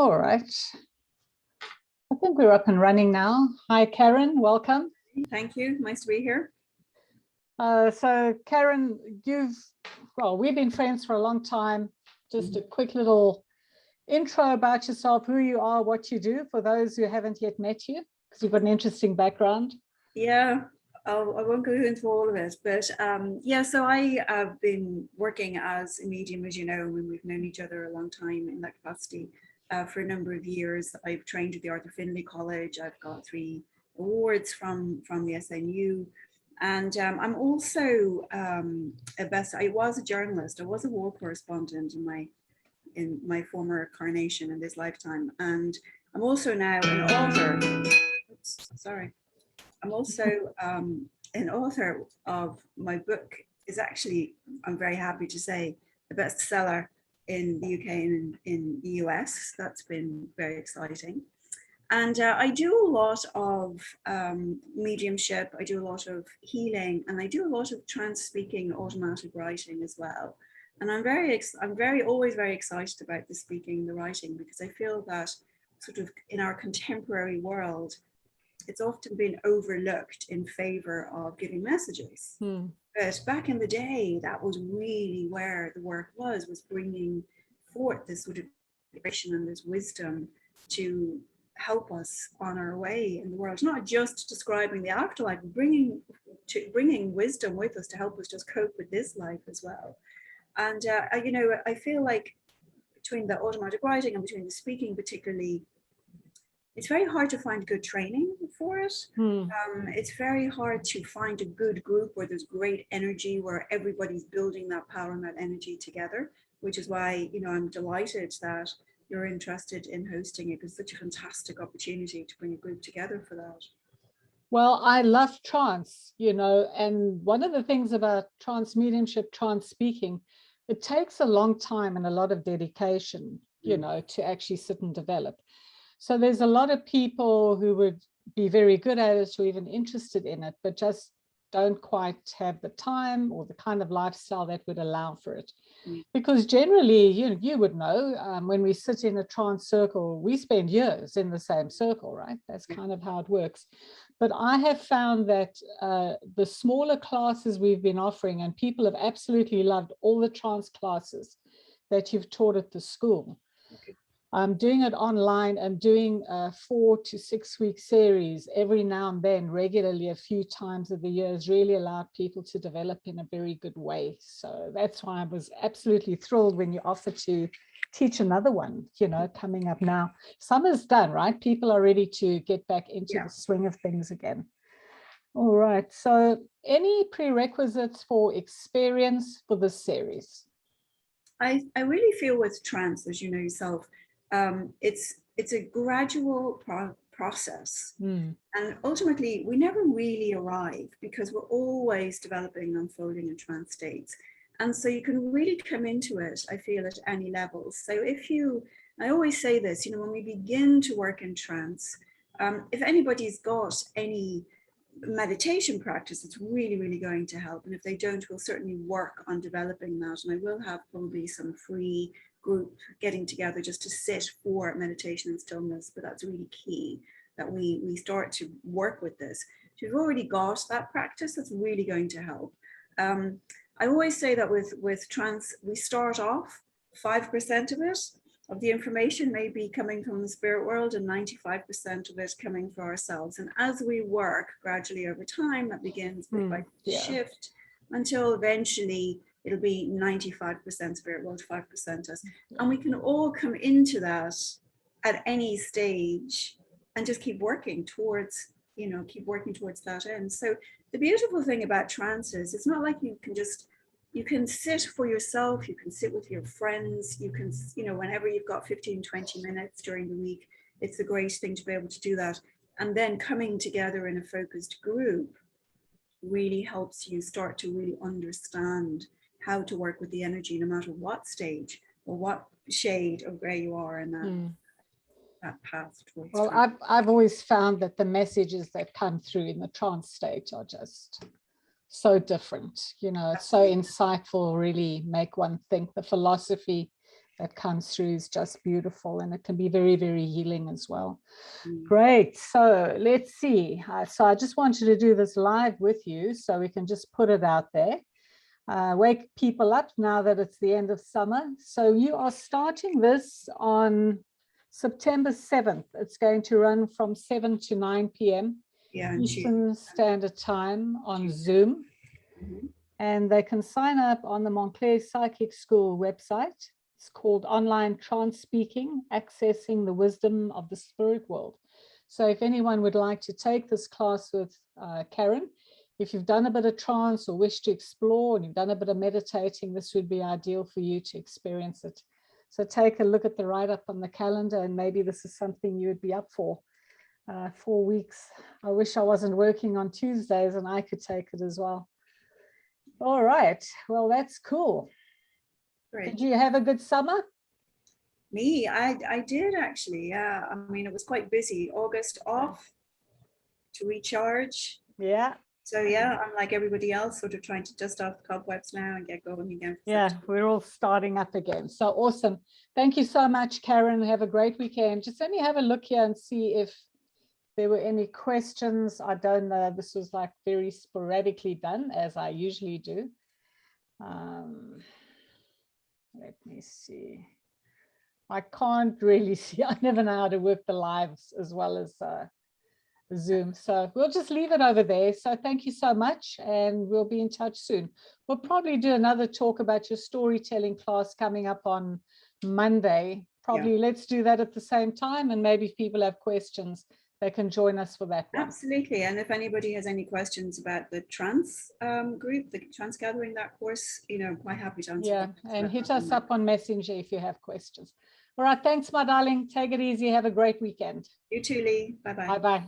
All right. I think we're up and running now. Hi, Karen. Welcome. Thank you. Nice to be here. So, Karen, we've been friends for a long time. Just a quick little intro about yourself, who you are, what you do, for those who haven't yet met you, because you've got an interesting background. Yeah, I won't go into all of it, but so I have been working as a medium, as you know, and we've known each other a long time in that capacity for a number of years. I've trained at the Arthur Findlay College. I've got 3 awards from the CSNU. And I'm also I was a journalist. I was a war correspondent in my former incarnation in this lifetime. And I'm also now an author. Oops, sorry. I'm also an author of my book is actually, I'm very happy to say, a bestseller in the UK and in the US. That's been very exciting. And I do a lot of mediumship, I do a lot of healing, and I do a lot of trance speaking, automatic writing as well. And I'm always very excited about the speaking, the writing, because I feel that sort of in our contemporary world, it's often been overlooked in favor of giving messages. But back in the day, that was really where the work was bringing forth this sort of vibration and this wisdom to help us on our way in the world, not just describing the afterlife, bringing wisdom with us to help us just cope with this life as well. And I feel like between the automatic writing and between the speaking particularly, it's very hard to find good training for it. It's very hard to find a good group where there's great energy, where everybody's building that power and that energy together, which is why, I'm delighted that you're interested in hosting it. It's such a fantastic opportunity to bring a group together for that. Well, I love trance, and one of the things about trance mediumship, trance speaking, it takes a long time and a lot of dedication, to actually sit and develop. So there's a lot of people who would be very good at it or even interested in it, but just don't quite have the time or the kind of lifestyle that would allow for it. Because generally, you would know, when we sit in a trance circle, we spend years in the same circle, right? That's kind of how it works. But I have found that the smaller classes we've been offering, and people have absolutely loved all the trance classes that you've taught at the school. I'm doing it online. I'm doing a 4 to 6 week series every now and then, regularly, a few times of the year, has really allowed people to develop in a very good way. So that's why I was absolutely thrilled when you offered to teach another one, coming up now. Summer's done, right? People are ready to get back into the swing of things again. All right. So any prerequisites for experience for this series? I really feel with trance, as you know yourself, it's a gradual process, and ultimately we never really arrive because we're always developing and unfolding in trance states, and so you can really come into it, I feel, at any level. So I always say this, when we begin to work in trance, if anybody's got any meditation practice, it's really, really going to help, and if they don't, we'll certainly work on developing that, and I will have probably some free group getting together just to sit for meditation and stillness. But that's really key that we start to work with this. If you've already got that practice, that's really going to help. I always say that with trance, we start off 5% of it, of the information may be coming from the spirit world, and 95% of it coming from ourselves. And as we work gradually over time, that begins by shift until eventually it'll be 95% spirit world, 5% us. And we can all come into that at any stage and just keep working towards that end. So the beautiful thing about trance is it's not like you can sit for yourself, you can sit with your friends, you can, whenever you've got 15-20 minutes during the week, it's a great thing to be able to do that. And then coming together in a focused group really helps you start to really understand how to work with the energy, no matter what stage or what shade of gray you are in that path towards. Well, I've always found that the messages that come through in the trance state are just so different, it's so insightful, really make one think. The philosophy that comes through is just beautiful, and it can be very, very healing as well. Mm. Great. So let's see. So I just wanted to do this live with you so we can just put it out there. Wake people up now that it's the end of summer. So you are starting this on September 7th. It's going to run from 7 to 9 p.m. Eastern Standard Time on Zoom. Mm-hmm. And they can sign up on the Montclair Psychic School website. It's called Online Trance Speaking, Accessing the Wisdom of the Spirit World. So if anyone would like to take this class with Karen, if you've done a bit of trance or wish to explore and you've done a bit of meditating, this would be ideal for you to experience it. So take a look at the write-up on the calendar, and maybe this is something you would be up for. 4 weeks. I wish I wasn't working on Tuesdays and I could take it as well. All right. Well, that's cool. Great. Did you have a good summer? Me, I did actually. Yeah. I mean, it was quite busy. August off to recharge. Yeah. So yeah, I'm like everybody else, sort of trying to dust off the cobwebs now and get going again. Yeah, we're all starting up again. So awesome. Thank you so much, Karen. Have a great weekend. Just let me have a look here and see if there were any questions. I don't know. This was like very sporadically done, as I usually do. Let me see. I can't really see. I never know how to work the lives as well as Zoom. So we'll just leave it over there. So thank you so much, and we'll be in touch soon. We'll probably do another talk about your storytelling class coming up on Monday. Probably let's do that at the same time, and maybe if people have questions, they can join us for that one. Absolutely. And if anybody has any questions about the trance group, the trance gathering, that course, you know, quite happy to answer. Yeah, and hit us up on Messenger if you have questions. All right, thanks, my darling. Take it easy. Have a great weekend. You too, Lee. Bye-bye. Bye-bye.